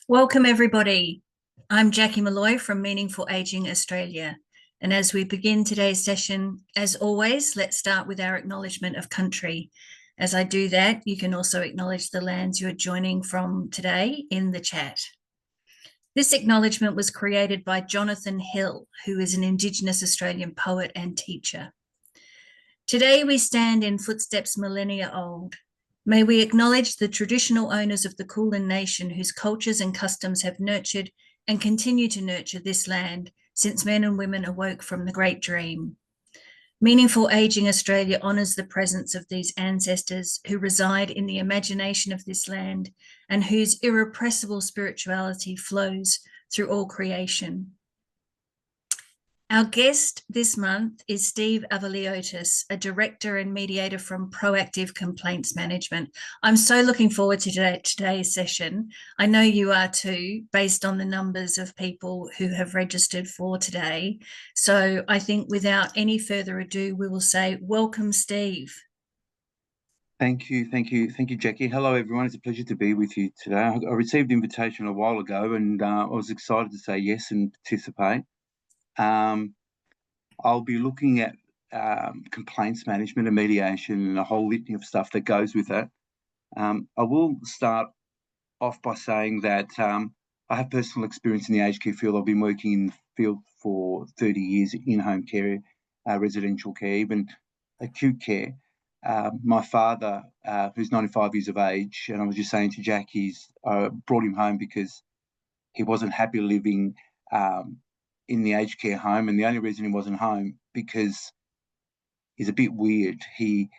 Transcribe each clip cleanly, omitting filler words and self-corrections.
Welcome, everybody. I'm Jackie Malloy from Meaningful Aging Australia. And as we begin today's session, as always, let's start with our acknowledgement of country. As I do that, you can also acknowledge the lands you're joining from today in the chat. This acknowledgement was created by Jonathan Hill, who is an Indigenous Australian poet and teacher. Today, we stand in footsteps millennia old. May we acknowledge the traditional owners of the Kulin Nation whose cultures and customs have nurtured and continue to nurture this land since men and women awoke from the Great Dream. Meaningful Aging Australia honours the presence of these ancestors who reside in the imagination of this land and whose irrepressible spirituality flows through all creation. Our guest this month is Steve Aivaliotis, a director and mediator from Proactive Complaints Management. I'm so looking forward to today's session. I know you are too, based on the numbers of people who have registered for today. So I think without any further ado, we will say, welcome, Steve. Thank you, Jackie. Hello, everyone. It's a pleasure to be with you today. I received the invitation a while ago and I was excited to say yes and participate. I'll be looking at complaints management and mediation and a whole litany of stuff that goes with that. I will start off by saying that I have personal experience in the aged care field. I've been working in the field for 30 years in home care, residential care, even acute care. My father, who's 95 years of age, and I was just saying to Jack, brought him home because he wasn't happy living in the aged care home, and the only reason he wasn't home because he's a bit weird. He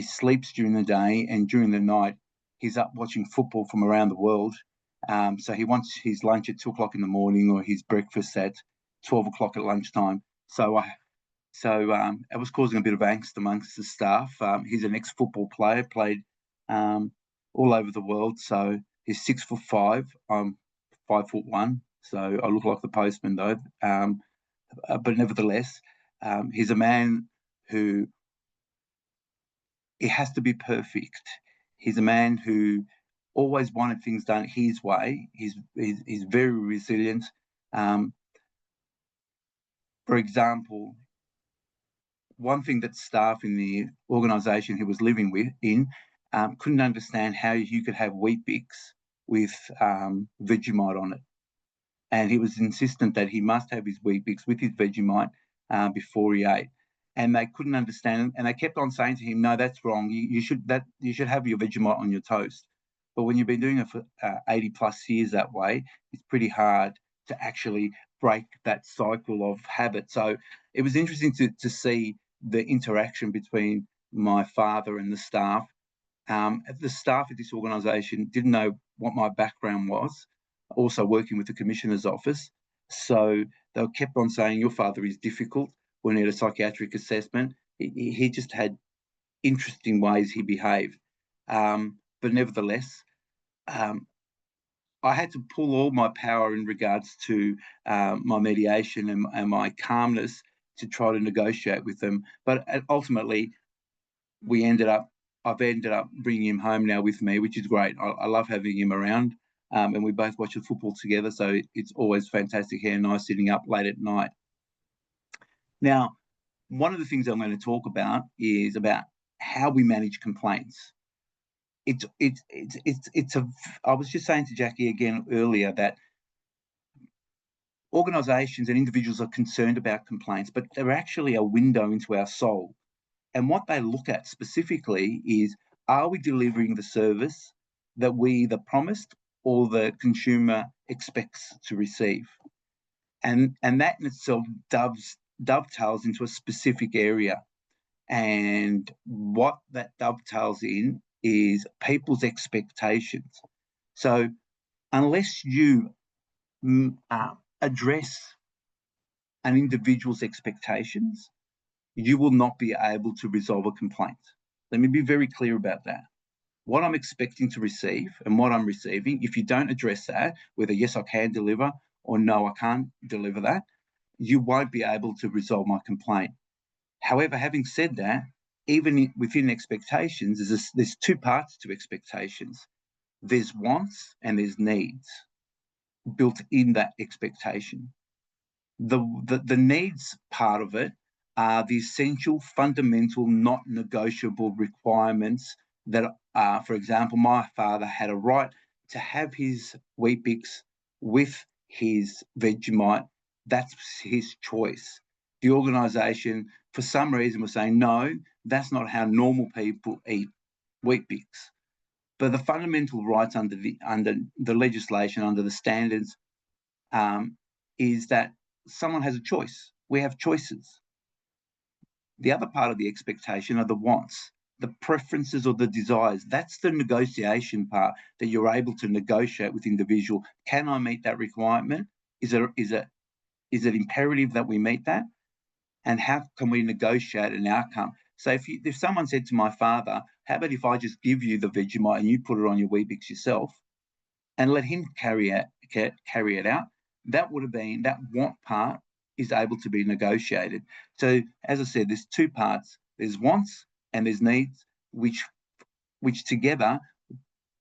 sleeps during the day, and during the night he's up watching football from around the world. So he wants his lunch at 2 o'clock in the morning or his breakfast at 12 o'clock at lunchtime. So it was causing a bit of angst amongst the staff. He's an ex-football player, played all over the world. So he's 6'5". I'm 5'1". So I look like the postman, though. But nevertheless, he's a man who he has to be perfect. He's a man who always wanted things done his way. He's very resilient. For example, one thing that staff in the organisation he was living in couldn't understand how you could have Weet-Bix with Vegemite on it. And he was insistent that he must have his Weet-Bix with his Vegemite before he ate. And they couldn't understand, and they kept on saying to him, "No, that's wrong. You should have your Vegemite on your toast." But when you've been doing it for 80 plus years that way, it's pretty hard to actually break that cycle of habit. So it was interesting to see the interaction between my father and the staff. The staff at this organisation didn't know what my background was, also working with the Commissioner's office. So they kept on saying, "Your father is difficult." When he had a psychiatric assessment, he just had interesting ways he behaved. But nevertheless, I had to pull all my power in regards to my mediation and my calmness to try to negotiate with them. But ultimately, I've ended up bringing him home now with me, which is great. I love having him around. And we both watch the football together, so it's always fantastic here, nice sitting up late at night. Now, one of the things I'm going to talk about is about how we manage complaints. I was just saying to Jackie again earlier that organisations and individuals are concerned about complaints, but they're actually a window into our soul. And what they look at specifically is, are we delivering the service that we either promised or the consumer expects to receive? And that in itself dovetails into a specific area. And what that dovetails in is people's expectations. So unless you address an individual's expectations, you will not be able to resolve a complaint. Let me be very clear about that. What I'm expecting to receive and what I'm receiving, if you don't address that, whether yes, I can deliver or no, I can't deliver that, you won't be able to resolve my complaint. However, having said that, even within expectations, there's two parts to expectations. There's wants and there's needs built in that expectation. The needs part of it are the essential, fundamental, not negotiable requirements that are, for example, my father had a right to have his Weet-Bix with his Vegemite. That's his choice. The organisation, for some reason, was saying, no, that's not how normal people eat Weet-Bix. But the fundamental rights under the legislation, under the standards, is that someone has a choice. We have choices. The other part of the expectation are the wants, the preferences or the desires. That's the negotiation part that you're able to negotiate with individual. Can I meet that requirement? Is it imperative that we meet that? And how can we negotiate an outcome? So if someone said to my father, how about if I just give you the Vegemite and you put it on your Weet-Bix yourself and let him carry it out, that would have been, that want part is able to be negotiated. So as I said, there's two parts. There's wants and there's needs, which together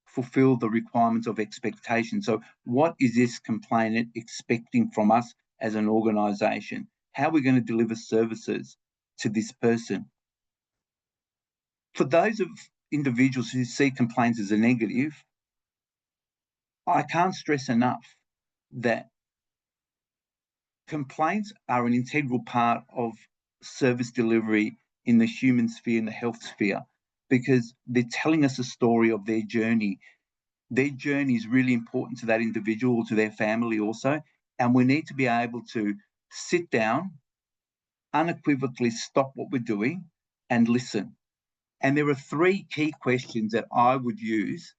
fulfill the requirements of expectation. So what is this complainant expecting from us as an organisation? How are we going to deliver services to this person? For those of individuals who see complaints as a negative, I can't stress enough that complaints are an integral part of service delivery in the human sphere and the health sphere, because they're telling us a story of their journey. Their journey is really important to that individual, to their family also, and we need to be able to sit down, unequivocally stop what we're doing and listen. And there are three key questions that I would use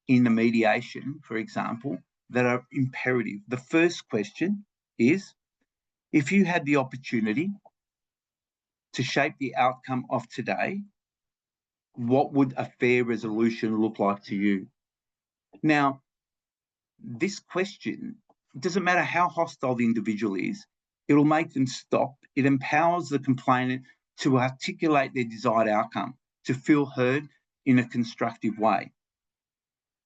in a mediation, for example, that are imperative. The first question is, if you had the opportunity to shape the outcome of today, what would a fair resolution look like to you? Now, this question, it doesn't matter how hostile the individual is, it'll make them stop. It empowers the complainant to articulate their desired outcome, to feel heard in a constructive way.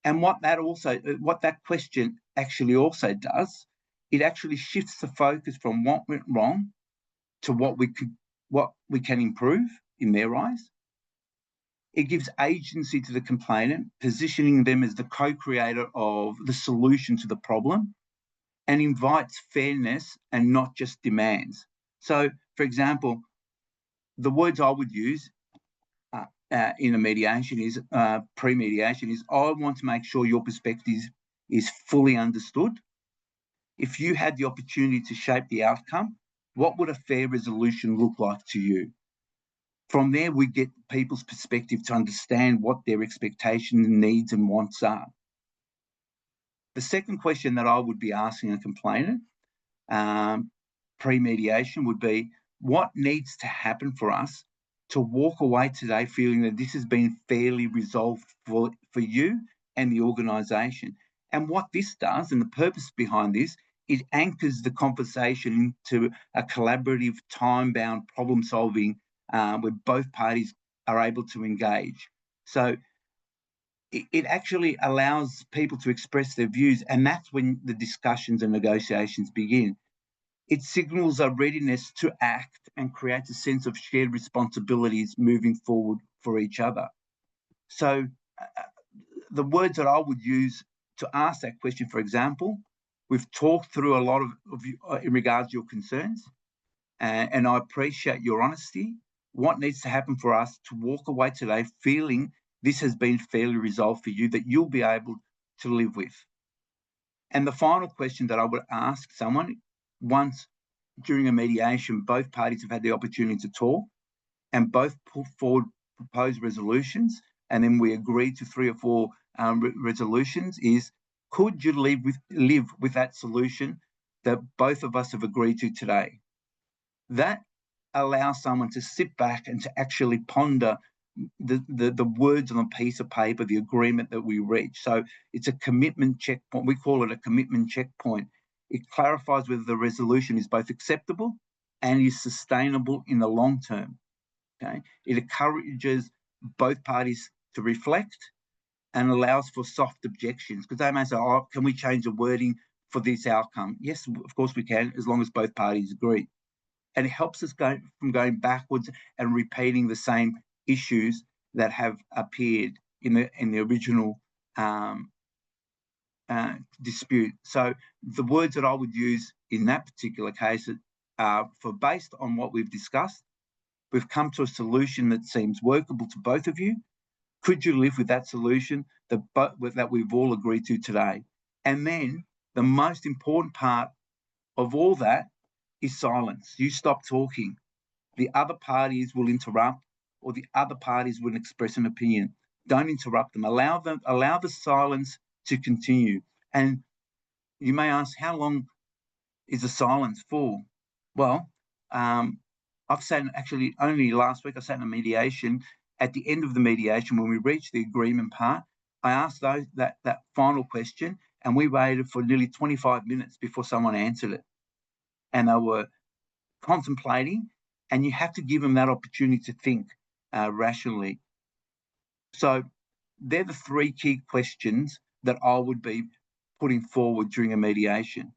And what that question actually also does, it actually shifts the focus from what went wrong to what we can improve in their eyes. It gives agency to the complainant, positioning them as the co-creator of the solution to the problem, and invites fairness and not just demands. So, for example, the words I would use in a mediation is, pre-mediation is, I want to make sure your perspective is fully understood. If you had the opportunity to shape the outcome, what would a fair resolution look like to you? From there, we get people's perspective to understand what their expectations, needs and wants are. The second question that I would be asking a complainant pre-mediation would be, what needs to happen for us to walk away today feeling that this has been fairly resolved for you and the organisation? And what this does, and the purpose behind this, it anchors the conversation into a collaborative, time-bound problem-solving where both parties are able to engage. So it actually allows people to express their views, and that's when the discussions and negotiations begin. It signals a readiness to act and creates a sense of shared responsibilities moving forward for each other. So the words that I would use to ask that question, for example, we've talked through a lot of in regards to your concerns, and I appreciate your honesty. What needs to happen for us to walk away today feeling this has been fairly resolved for you, that you'll be able to live with? And the final question that I would ask someone, once during a mediation, both parties have had the opportunity to talk and both put forward proposed resolutions, and then we agree to 3 or 4 resolutions, is, could you live with that solution that both of us have agreed to today? That allows someone to sit back and to actually ponder the words on a piece of paper, the agreement that we reach. So it's a commitment checkpoint. We call it a commitment checkpoint. It clarifies whether the resolution is both acceptable and is sustainable in the long term. Okay? It encourages both parties to reflect and allows for soft objections, because they may say, oh, can we change the wording for this outcome? Yes, of course we can, as long as both parties agree. And it helps us from going backwards and repeating the same issues that have appeared in the original dispute. So the words that I would use in that particular case are, for based on what we've discussed, we've come to a solution that seems workable to both of you. Could you live with that solution that we've all agreed to today? And then the most important part of all that is silence. You stop talking. The other parties will interrupt, or the other parties will express an opinion. Don't interrupt them. Allow the silence to continue. And you may ask, how long is the silence for? Well, I've sat, actually only last week, I sat in a mediation. At the end of the mediation, when we reached the agreement part, I asked that final question, and we waited for nearly 25 minutes before someone answered it. And they were contemplating, and you have to give them that opportunity to think rationally. So they're the three key questions that I would be putting forward during a mediation.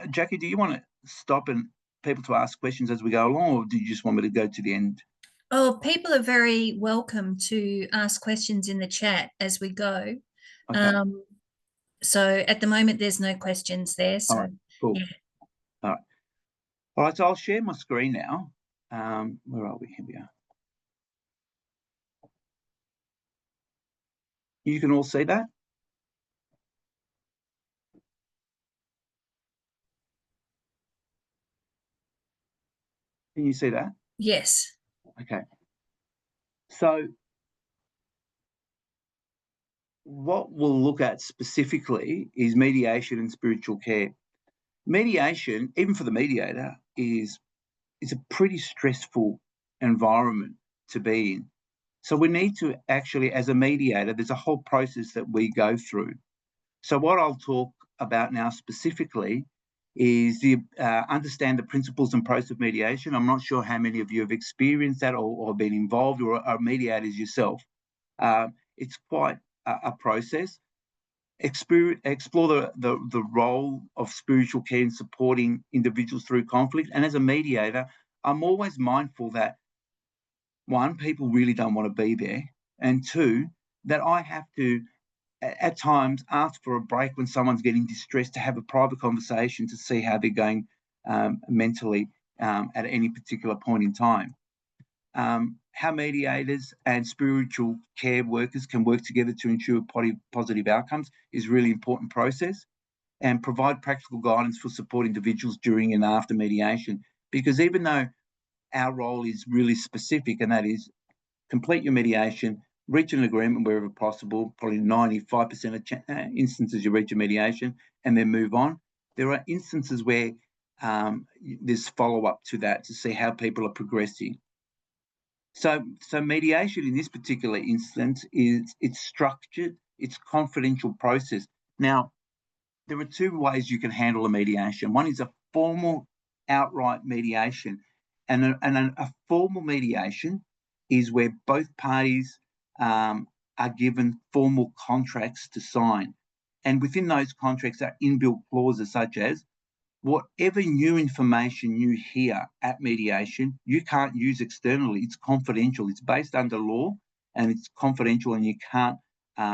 Jackie, do you want to stop and people to ask questions as we go along, or do you just want me to go to the end? Oh, people are very welcome to ask questions in the chat as we go. Okay. So at the moment, there's no questions there. So, all right, cool. Yeah. All right, so I'll share my screen now. Where are we? Here we are. You can all see that? Can you see that? Yes. Okay. So what we'll look at specifically is mediation and spiritual care. Mediation, even for the mediator, is a pretty stressful environment to be in. So we need to actually, as a mediator, there's a whole process that we go through. So what I'll talk about now specifically is understand the principles and process of mediation. I'm not sure how many of you have experienced that or been involved or are mediators yourself. It's quite a process. Explore the role of spiritual care in supporting individuals through conflict. And as a mediator, I'm always mindful that, one, people really don't want to be there, and two, that I have to, at times, ask for a break when someone's getting distressed, to have a private conversation to see how they're going mentally at any particular point in time. How mediators and spiritual care workers can work together to ensure positive outcomes is a really important process, and provide practical guidance for support individuals during and after mediation. Because even though our role is really specific, and that is complete your mediation, reach an agreement wherever possible, probably 95% of instances you reach a mediation and then move on. There are instances where there's follow-up to that to see how people are progressing. So mediation in this particular instance it's structured, it's confidential process. Now, there are two ways you can handle a mediation. One is a formal, outright mediation, and a formal mediation is where both parties are given formal contracts to sign, and within those contracts are inbuilt clauses such as, whatever new information you hear at mediation, you can't use externally. It's confidential. It's based under law, and it's confidential, and you can't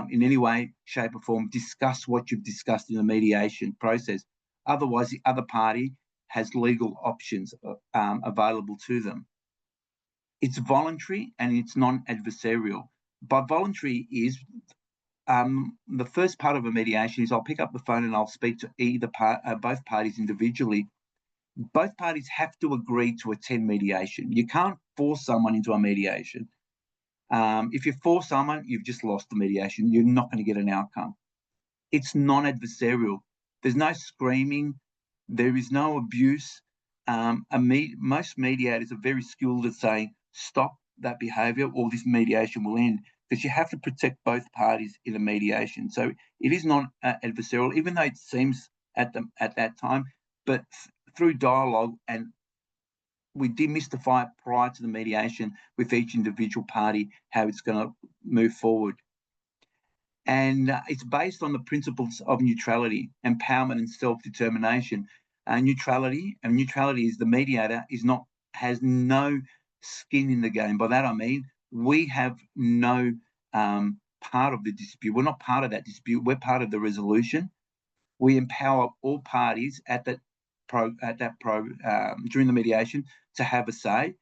in any way, shape or form discuss what you've discussed in the mediation process. Otherwise, the other party has legal options available to them. It's voluntary and it's non-adversarial. By voluntary is the first part of a mediation is I'll pick up the phone and I'll speak to both parties individually. Both parties have to agree to attend mediation. You can't force someone into a mediation. If you force someone, you've just lost the mediation. You're not going to get an outcome. It's non-adversarial. There's no screaming. There is no abuse. Most mediators are very skilled at saying, stop that behaviour or this mediation will end, because you have to protect both parties in a mediation. So it is non-adversarial, even though it seems at that time, but through dialogue and we demystify it prior to the mediation with each individual party, how it's going to move forward. And it's based on the principles of neutrality, empowerment, and self-determination. Neutrality is the mediator has no skin in the game. By that I mean we have no part of the dispute. We're not part of that dispute. We're part of the resolution. We empower all parties during the mediation to have a say,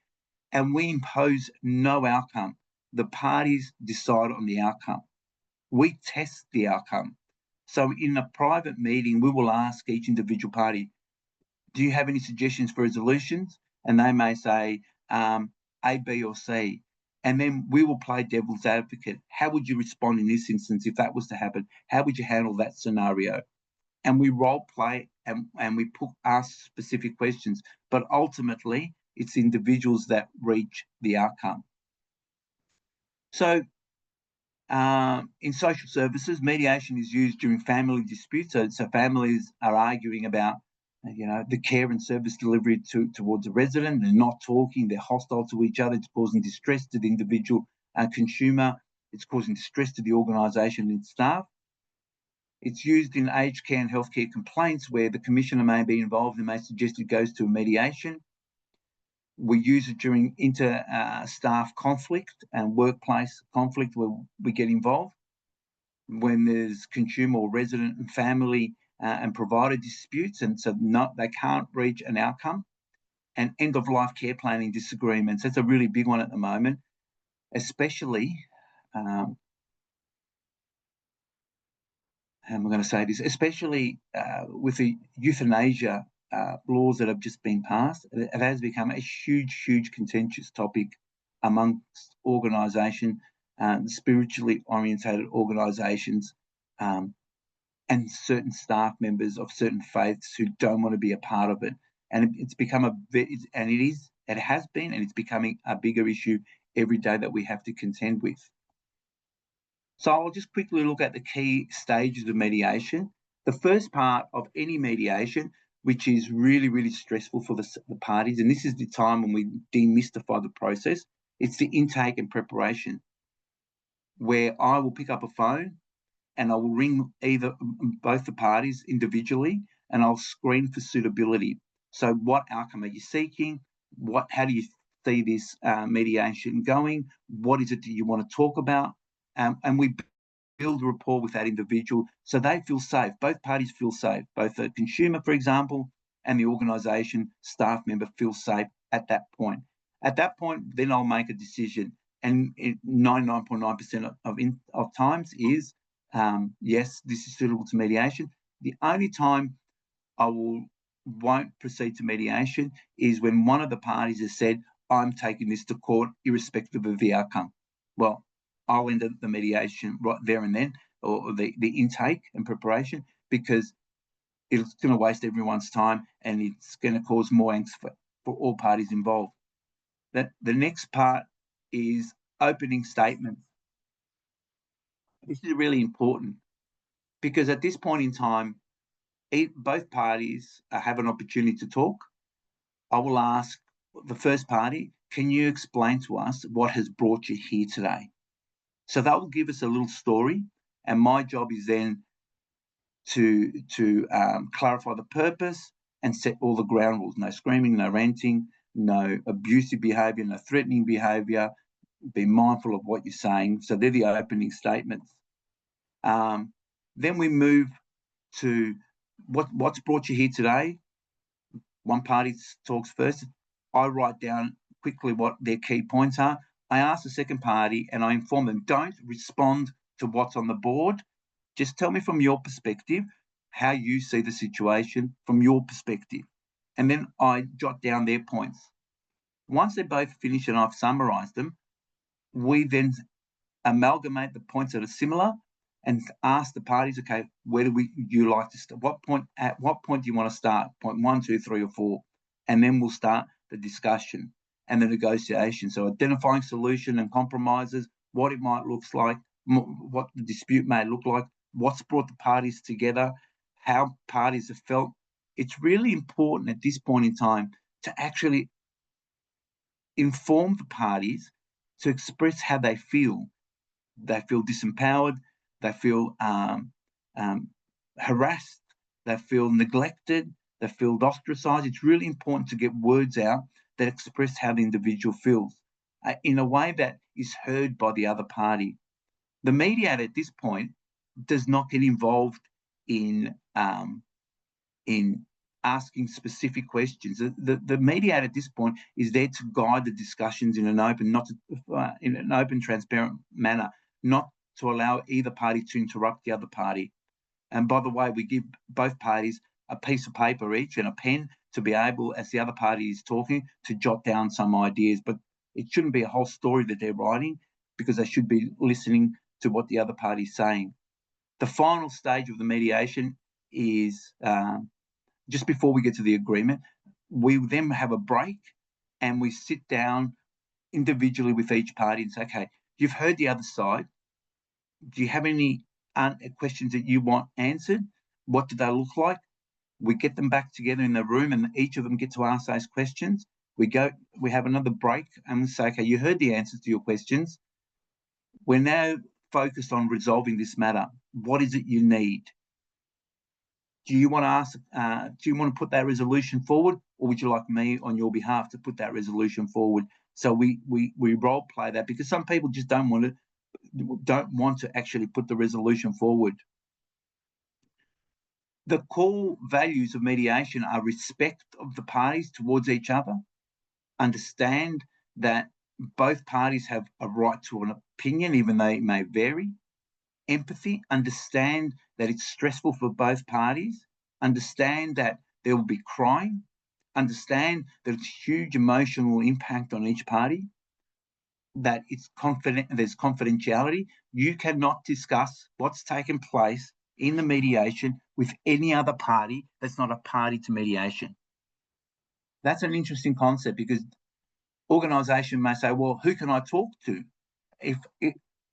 and we impose no outcome. The parties decide on the outcome. We test the outcome. So in a private meeting, we will ask each individual party, do you have any suggestions for resolutions? And they may say A, B, or C. And then we will play devil's advocate. How would you respond in this instance if that was to happen? How would you handle that scenario? And we role play and we ask specific questions. But ultimately, it's individuals that reach the outcome. So in social services, mediation is used during family disputes. So families are arguing about, the care and service delivery towards a resident. They're not talking. They're hostile to each other. It's causing distress to the individual consumer. It's causing distress to the organisation and its staff. It's used in aged care and healthcare complaints where the commissioner may be involved and may suggest it goes to a mediation. We use it during inter-staff conflict and workplace conflict where we get involved. When there's consumer or resident and family and provider disputes, and so they can't reach an outcome. And end-of-life care planning disagreements. That's a really big one at the moment, especially, how am I going to say this? Especially with the euthanasia laws that have just been passed. It has become a huge, huge contentious topic amongst organisation, spiritually orientated organisations, and certain staff members of certain faiths who don't want to be a part of it. And it's become it has been, and it's becoming a bigger issue every day that we have to contend with. So I'll just quickly look at the key stages of mediation. The first part of any mediation, which is really, really stressful for the parties, and this is the time when we demystify the process, it's the intake and preparation, where I will pick up a phone and I will ring both the parties individually, and I'll screen for suitability. So what outcome are you seeking? How do you see this mediation going? What is it that you want to talk about? And we build rapport with that individual so they feel safe. Both parties feel safe. Both the consumer, for example, and the organisation staff member feel safe at that point. At that point, then I'll make a decision. And 99.9% of times is, yes, this is suitable to mediation. The only time I won't proceed to mediation is when one of the parties has said, I'm taking this to court irrespective of the outcome. Well, I'll end the mediation right there and then, or the intake and preparation, because it's going to waste everyone's time and it's going to cause more angst for all parties involved. The next part is opening statements. This is really important because at this point in time, both parties have an opportunity to talk. I will ask the first party, can you explain to us what has brought you here today? So that will give us a little story, and my job is then to clarify the purpose and set all the ground rules. No screaming, no ranting, no abusive behaviour, no threatening behaviour. Be mindful of what you're saying. So they're the opening statements. Then we move to what's brought you here today. One party talks first. I write down quickly what their key points are. I ask the second party and I inform them, don't respond to what's on the board. Just tell me from your perspective how you see the situation from your perspective. And then I jot down their points. Once they're both finished and I've summarised them, we then amalgamate the points that are similar and ask the parties, okay, where do you like to start? At what point do you want to start? Point 1, 2, 3, or 4. And then we'll start the discussion and the negotiation. So identifying solution and compromises, what it might look like, what the dispute may look like, what's brought the parties together, how parties have felt. It's really important at this point in time to actually inform the parties to express how they feel. They feel disempowered, they feel harassed, they feel neglected, they feel ostracized. It's really important to get words out that express how the individual feels in a way that is heard by the other party. The mediator at this point does not get involved in asking specific questions. The mediator at this point is there to guide the discussions in an open, transparent manner, not to allow either party to interrupt the other party. And by the way, we give both parties a piece of paper each and a pen to be able, as the other party is talking, to jot down some ideas. But it shouldn't be a whole story that they're writing, because they should be listening to what the other party is saying. The final stage of the mediation is just before we get to the agreement. We then have a break and we sit down individually with each party and say, okay, you've heard the other side. Do you have any questions that you want answered? What do they look like? We get them back together in the room and each of them get to ask those questions. We have another break and we say, okay, you heard the answers to your questions. We're now focused on resolving this matter. What is it you need? Do you want to ask? Do you want to put that resolution forward, or would you like me on your behalf to put that resolution forward? So we role play that, because some people just don't want to actually put the resolution forward. The core values of mediation are respect of the parties towards each other, understand that both parties have a right to an opinion, even though it may vary, empathy, understand that it's stressful for both parties, understand that there will be crying, understand that it's huge emotional impact on each party, that there's confidentiality. You cannot discuss what's taken place in the mediation with any other party that's not a party to mediation. That's an interesting concept, because organisation may say, well, who can I talk to?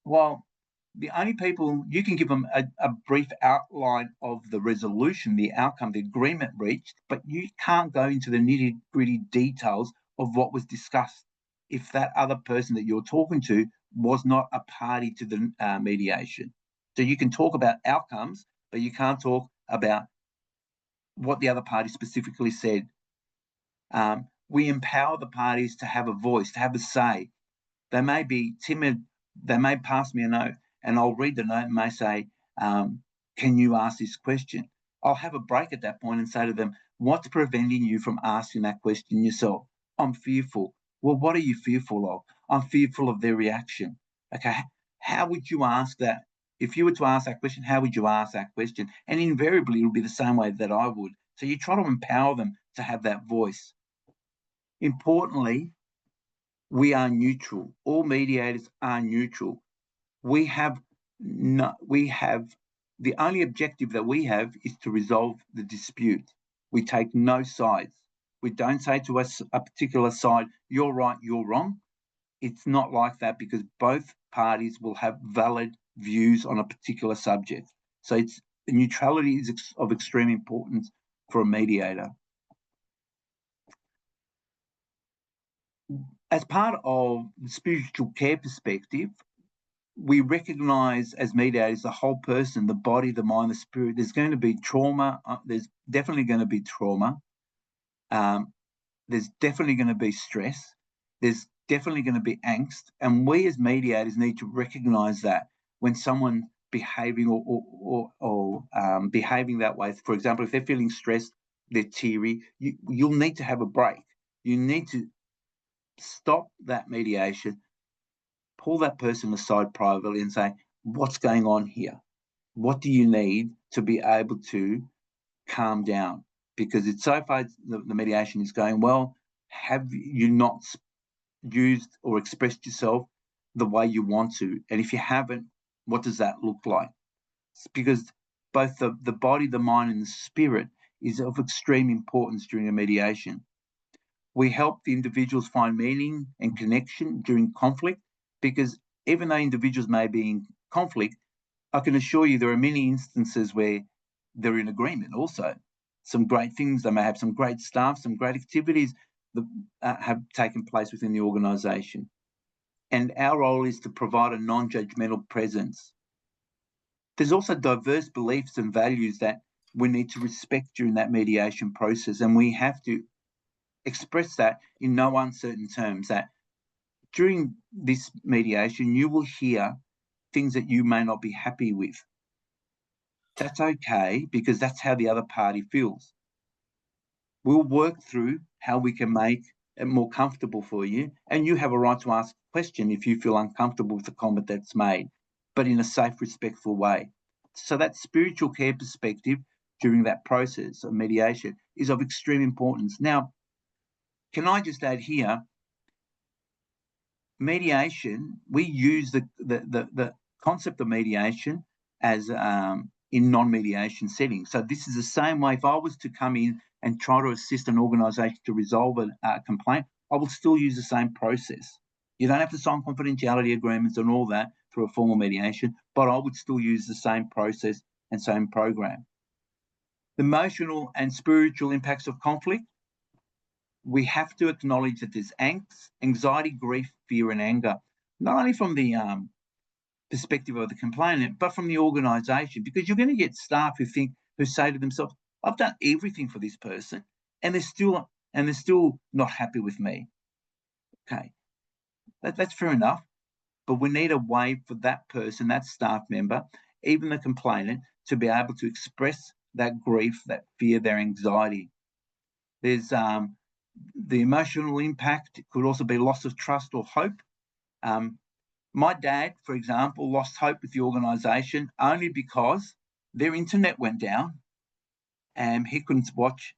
Well, the only people, you can give them a brief outline of the resolution, the outcome, the agreement reached, but you can't go into the nitty-gritty details of what was discussed if that other person that you're talking to was not a party to the mediation. So you can talk about outcomes, but you can't talk about what the other party specifically said. We empower the parties to have a voice, to have a say. They may be timid, they may pass me a note, and I'll read the note and may say, can you ask this question? I'll have a break at that point and say to them, what's preventing you from asking that question yourself? I'm fearful. Well, what are you fearful of? I'm fearful of their reaction. Okay, how would you ask that? If you were to ask that question, how would you ask that question? And invariably, it'll be the same way that I would. So you try to empower them to have that voice. Importantly, we are neutral. All mediators are neutral. The only objective that we have is to resolve the dispute. We take no sides. We don't say to a particular side, you're right, you're wrong. It's not like that, because both parties will have valid views on a particular subject. So neutrality is of extreme importance for a mediator. As part of the spiritual care perspective, we recognise as mediators the whole person, the body, the mind, the spirit. There's going to be trauma. There's definitely going to be trauma. There's definitely going to be stress. There's definitely going to be angst. And we as mediators need to recognise that when someone's behaving or behaving that way. For example, if they're feeling stressed, they're teary, you'll need to have a break. You need to stop that mediation, pull that person aside privately and say, what's going on here? What do you need to be able to calm down? Because it's so far the mediation is going well. Have you not used or expressed yourself the way you want to? And if you haven't, what does that look like? It's because both the body, the mind, and the spirit is of extreme importance during a mediation. We help the individuals find meaning and connection during conflict, because even though individuals may be in conflict, I can assure you there are many instances where they're in agreement also. Some great things, they may have some great staff, some great activities, have taken place within the organisation. And our role is to provide a non-judgmental presence. There's also diverse beliefs and values that we need to respect during that mediation process, and we have to express that in no uncertain terms, that during this mediation, you will hear things that you may not be happy with. That's okay, because that's how the other party feels. We'll work through how we can make it more comfortable for you, and you have a right to ask a question if you feel uncomfortable with the comment that's made, but in a safe, respectful way. So that spiritual care perspective during that process of mediation is of extreme importance. Now, can I just add here, mediation, we use the concept of mediation as in non-mediation settings. So this is the same way. If I was to come in and try to assist an organisation to resolve a complaint, I will still use the same process. You don't have to sign confidentiality agreements and all that through a formal mediation, but I would still use the same process and same program. The emotional and spiritual impacts of conflict, we have to acknowledge that there's angst, anxiety, grief, fear, and anger, not only from the perspective of the complainant, but from the organisation, because you're going to get staff who say to themselves, "I've done everything for this person, and they're still not happy with me." Okay, that's fair enough, but we need a way for that person, that staff member, even the complainant, to be able to express that grief, that fear, their anxiety. There's the emotional impact. It could also be loss of trust or hope. My dad, for example, lost hope with the organisation only because their internet went down and he couldn't watch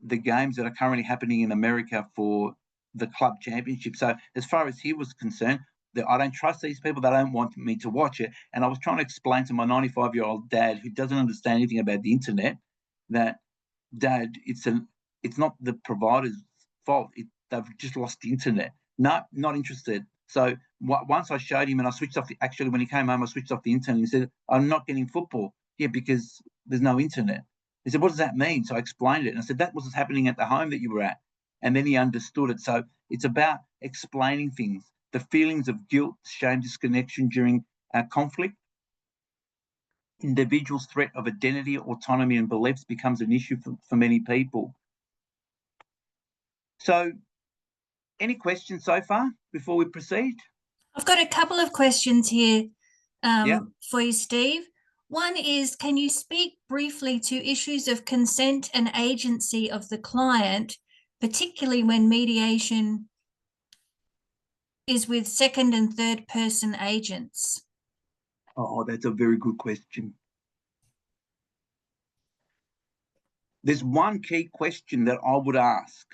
the games that are currently happening in America for the club championship. So as far as he was concerned, I don't trust these people. They don't want me to watch it. And I was trying to explain to my 95-year-old dad, who doesn't understand anything about the internet, that, Dad, it's not the provider's fault. They've just lost the internet. No, not interested. So once I showed him and I switched off actually when he came home, I switched off the internet. He said, "I'm not getting football." "Yeah, because there's no internet." He said, "What does that mean?" So I explained it. And I said, "That was happening at the home that you were at." And then he understood it. So it's about explaining things, the feelings of guilt, shame, disconnection during conflict. Individuals' threat of identity, autonomy, and beliefs becomes an issue for many people. So, any questions so far before we proceed? I've got a couple of questions here for you, Steve. One is, can you speak briefly to issues of consent and agency of the client, particularly when mediation is with second and third person agents? Oh, that's a very good question. There's one key question that I would ask,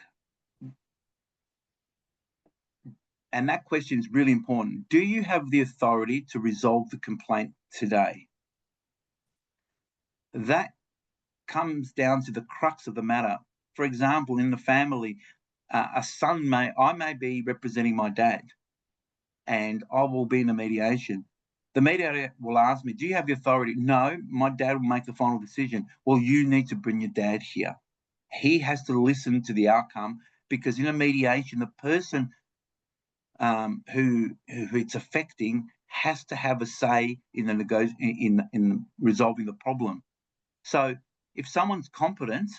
and that question is really important. Do you have the authority to resolve the complaint today? That comes down to the crux of the matter. For example, in the family, I may be representing my dad, and I will be in the mediation. The mediator will ask me, "Do you have the authority?" "No, my dad will make the final decision." "Well, you need to bring your dad here. He has to listen to the outcome, because in a mediation, the person who it's affecting has to have a say in in resolving the problem. So if someone's competent,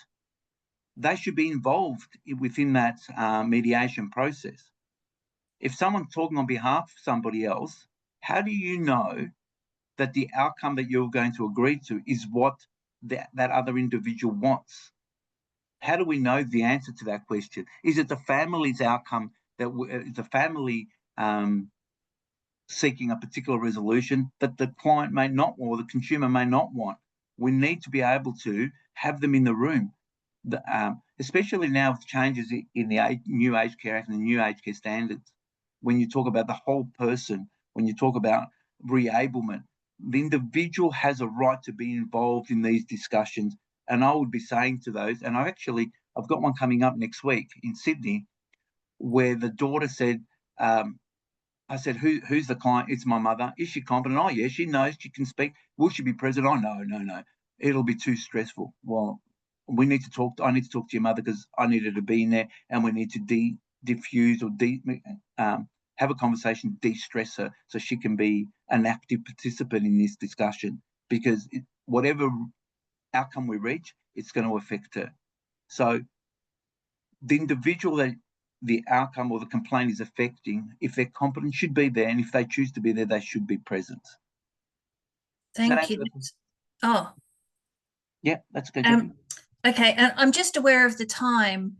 they should be involved within that mediation process. If someone's talking on behalf of somebody else, how do you know that the outcome that you're going to agree to is what that other individual wants? How do we know the answer to that question? Is it the family's outcome, that is the family seeking a particular resolution that the client may not, or the consumer may not want? We need to be able to have them in the room, especially now with changes in the New Aged Care Act and the New Aged Care Standards. When you talk about the whole person, when you talk about reablement, the individual has a right to be involved in these discussions. And I would be saying to those, and I've got one coming up next week in Sydney, where the daughter said, I said, who's the client? "It's my mother." "Is she competent?" "Oh, yeah, she knows, she can speak." "Will she be present?" "Oh, no. It'll be too stressful." Well, we need to talk. I need to talk to your mother because I needed to be in there, and we need to diffuse or have a conversation, de-stress her, so she can be an active participant in this discussion. Because whatever outcome we reach, it's going to affect her. So the individual that the outcome or the complaint is affecting, if they're competent, should be there, and if they choose to be there, they should be present. Thank you. Oh, yeah, that's good. Jackie. Okay, and I'm just aware of the time.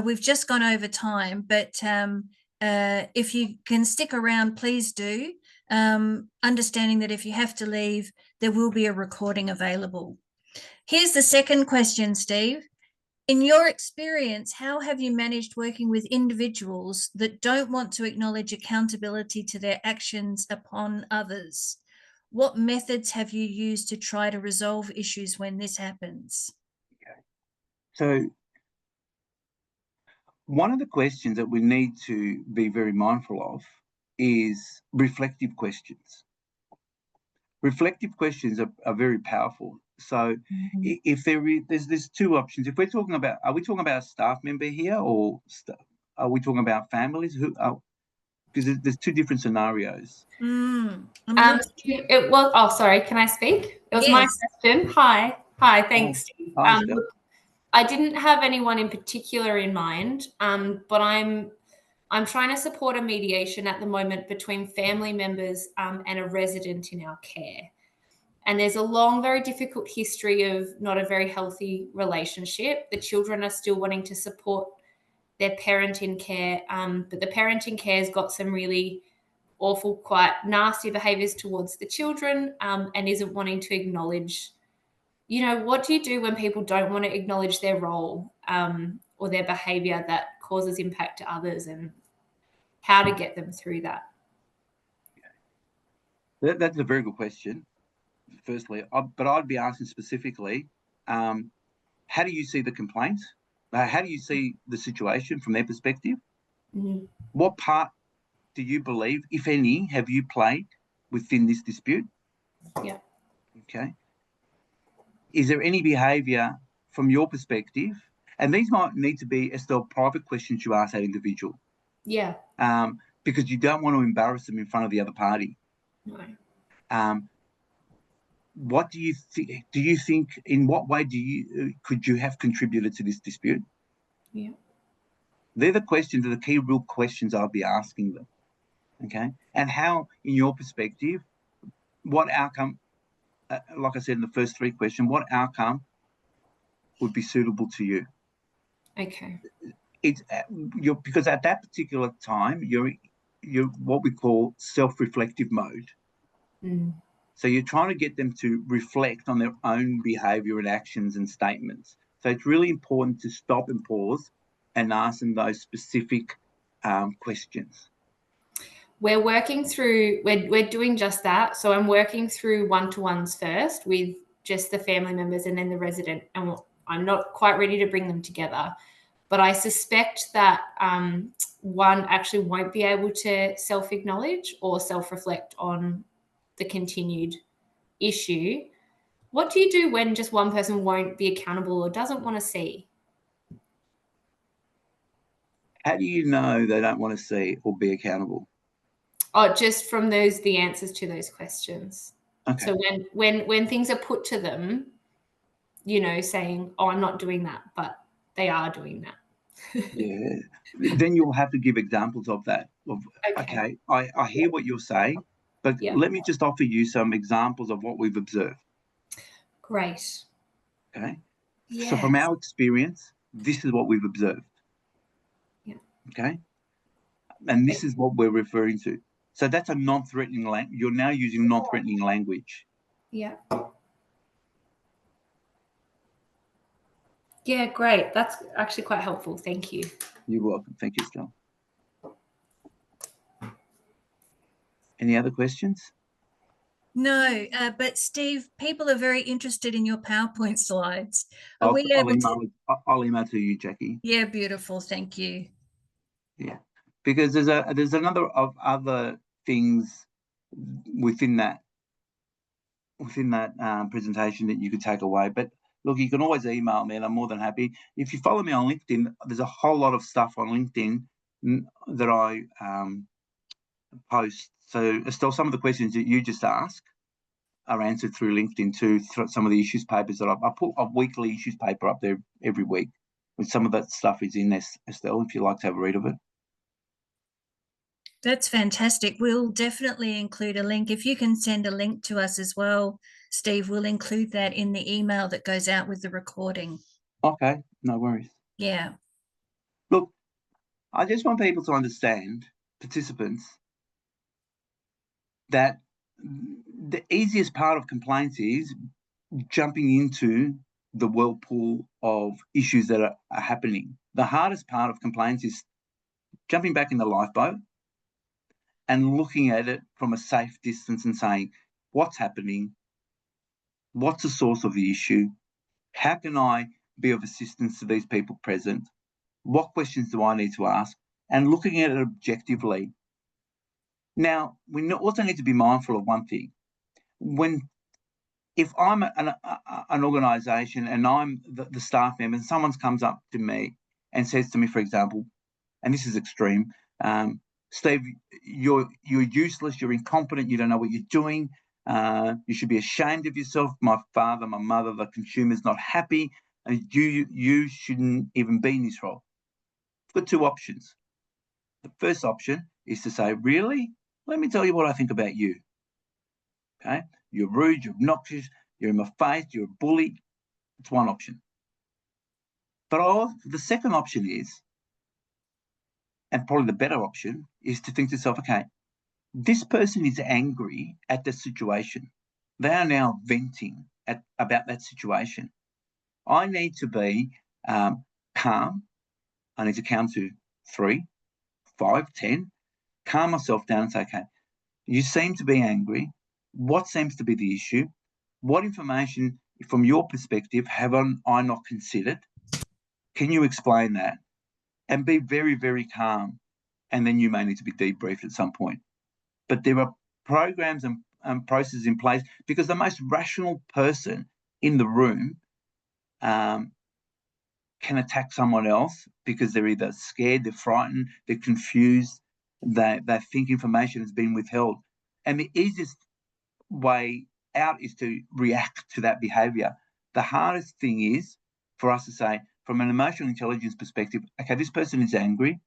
We've just gone over time, but if you can stick around, please do. Understanding that if you have to leave, there will be a recording available. Here's the second question, Steve. In your experience, how have you managed working with individuals that don't want to acknowledge accountability to their actions upon others? What methods have you used to try to resolve issues when this happens? Okay. So one of the questions that we need to be very mindful of is reflective questions. Reflective questions are very powerful. So if there's two options. If we're talking about, are we talking about a staff member here, or are we talking about families? Because there's two different scenarios. It was. Oh, sorry. Can I speak? It was my question. Hi. Thanks, Steve. Look, I didn't have anyone in particular in mind, but I'm trying to support a mediation at the moment between family members and a resident in our care. And there's a long, very difficult history of not a very healthy relationship. The children are still wanting to support their parent in care, but the parent in care has got some really awful, quite nasty behaviours towards the children, and isn't wanting to acknowledge, what do you do when people don't want to acknowledge their role or their behaviour that causes impact to others, and how to get them through that? That's a very good question, firstly. But I'd be asking specifically, how do you see the complaint? How do you see the situation from their perspective? Mm-hmm. What part do you believe, if any, have you played within this dispute? Yeah. Okay. Is there any behaviour from your perspective? And these might need to be, Estelle, private questions you ask that individual. Yeah. Because you don't want to embarrass them in front of the other party. No. What do you think? Do you think, in what way could you have contributed to this dispute? Yeah. They're the key real questions I'll be asking them. Okay. And how, in your perspective, what outcome, like I said in the first three questions, what outcome would be suitable to you? Okay. Because at that particular time, you're what we call self-reflective mode. Mm. So you're trying to get them to reflect on their own behaviour and actions and statements. So it's really important to stop and pause and ask them those specific questions. We're working through, we're doing just that. So I'm working through one-to-ones first with just the family members and then the resident. And I'm not quite ready to bring them together. But I suspect that one actually won't be able to self-acknowledge or self-reflect on the continued issue. What do you do when just one person won't be accountable or doesn't want to see? How do you know they don't want to see or be accountable? Oh, just from the answers to those questions. Okay. So when things are put to them, saying, "Oh, I'm not doing that," but they are doing that. Yeah. Then you'll have to give examples of that. Okay, I hear what you're saying, but let me just offer you some examples of what we've observed. Great. Okay. Yes. So from our experience, this is what we've observed. Yeah. Okay. And this is what we're referring to. So that's a non-threatening language. You're now using non-threatening language. Yeah. Yeah, great. That's actually quite helpful. Thank you. You're welcome. Thank you, Stella. Any other questions? No, but Steve, people are very interested in your PowerPoint slides. I'll email to you, Jackie. Yeah, beautiful. Thank you. Yeah, because there's another of other things within that presentation that you could take away. But look, you can always email me and I'm more than happy. If you follow me on LinkedIn, there's a whole lot of stuff on LinkedIn that I post. So, Estelle, some of the questions that you just asked are answered through LinkedIn too, some of the issues papers that I put a weekly issues paper up there every week. And some of that stuff is in there, Estelle, if you'd like to have a read of it. That's fantastic. We'll definitely include a link. If you can send a link to us as well, Steve, we'll include that in the email that goes out with the recording. Okay, no worries. Yeah. Look, I just want people to understand, participants, that the easiest part of complaints is jumping into the whirlpool of issues that are happening. The hardest part of complaints is jumping back in the lifeboat and looking at it from a safe distance and saying, what's happening? What's the source of the issue? How can I be of assistance to these people present? What questions do I need to ask? And looking at it objectively. Now, we also need to be mindful of one thing. If I'm an organisation and I'm the staff member and someone comes up to me and says to me, for example, and this is extreme, Steve, you're useless, you're incompetent, you don't know what you're doing, you should be ashamed of yourself, my father, my mother, the consumer's not happy, and you shouldn't even be in this role. I've got two options. The first option is to say, really? Let me tell you what I think about you. Okay? You're rude, you're obnoxious, you're in my face, you're a bully. It's one option. But the second option is, and probably the better option, is to think to yourself, okay, this person is angry at the situation. They are now venting about that situation. I need to be calm. I need to count to 3, 5, 10, calm myself down and say, okay, you seem to be angry. What seems to be the issue? What information, from your perspective, have I not considered? Can you explain that? And be very, very calm. And then you may need to be debriefed at some point. But there are programs and processes in place, because the most rational person in the room can attack someone else because they're either scared, they're frightened, they're confused, they think information has been withheld. And the easiest way out is to react to that behaviour. The hardest thing is for us to say, from an emotional intelligence perspective, okay, this person is angry.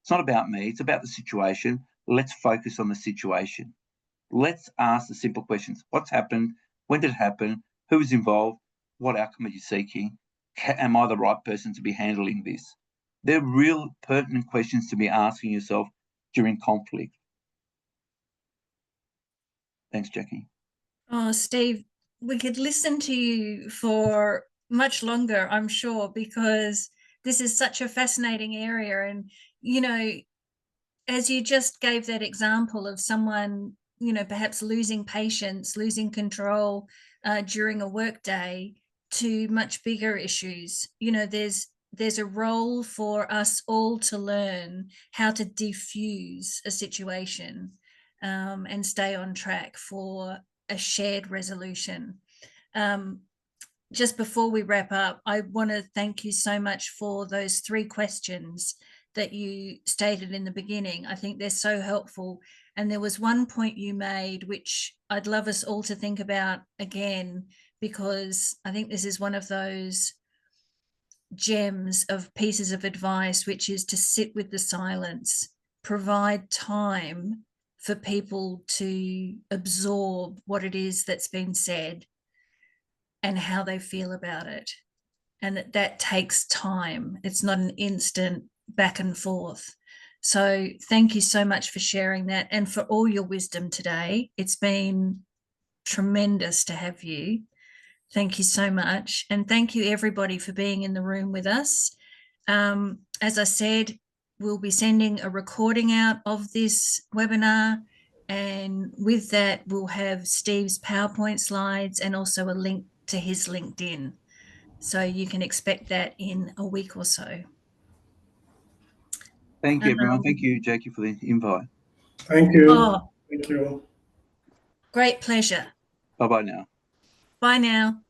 It's not about me, it's about the situation. Let's focus on the situation. Let's ask the simple questions. What's happened? When did it happen? Who is involved? What outcome are you seeking? Am I the right person to be handling this? They're real pertinent questions to be asking yourself during conflict. Thanks, Jackie. Oh, Steve, we could listen to you for much longer, I'm sure, because this is such a fascinating area. And, you know, as you just gave that example of someone, you know, perhaps losing patience, losing control during a workday, to much bigger issues, you know, there's a role for us all to learn how to diffuse a situation and stay on track for a shared resolution. Just before we wrap up, I want to thank you so much for those 3 questions that you stated in the beginning. I think they're so helpful. And there was one point you made, which I'd love us all to think about again, because I think this is one of those gems of pieces of advice, which is to sit with the silence, provide time for people to absorb what it is that's been said and how they feel about it. And that takes time. It's not an instant back and forth. So thank you so much for sharing that and for all your wisdom today. It's been tremendous to have you. Thank you so much. And thank you everybody for being in the room with us. As I said, we'll be sending a recording out of this webinar. And with that, we'll have Steve's PowerPoint slides and also a link to his LinkedIn. So you can expect that in a week or so. Thank you, everyone. Thank you, Jackie, for the invite. Thank you. Thank you. Great pleasure. Bye-bye now. Bye now.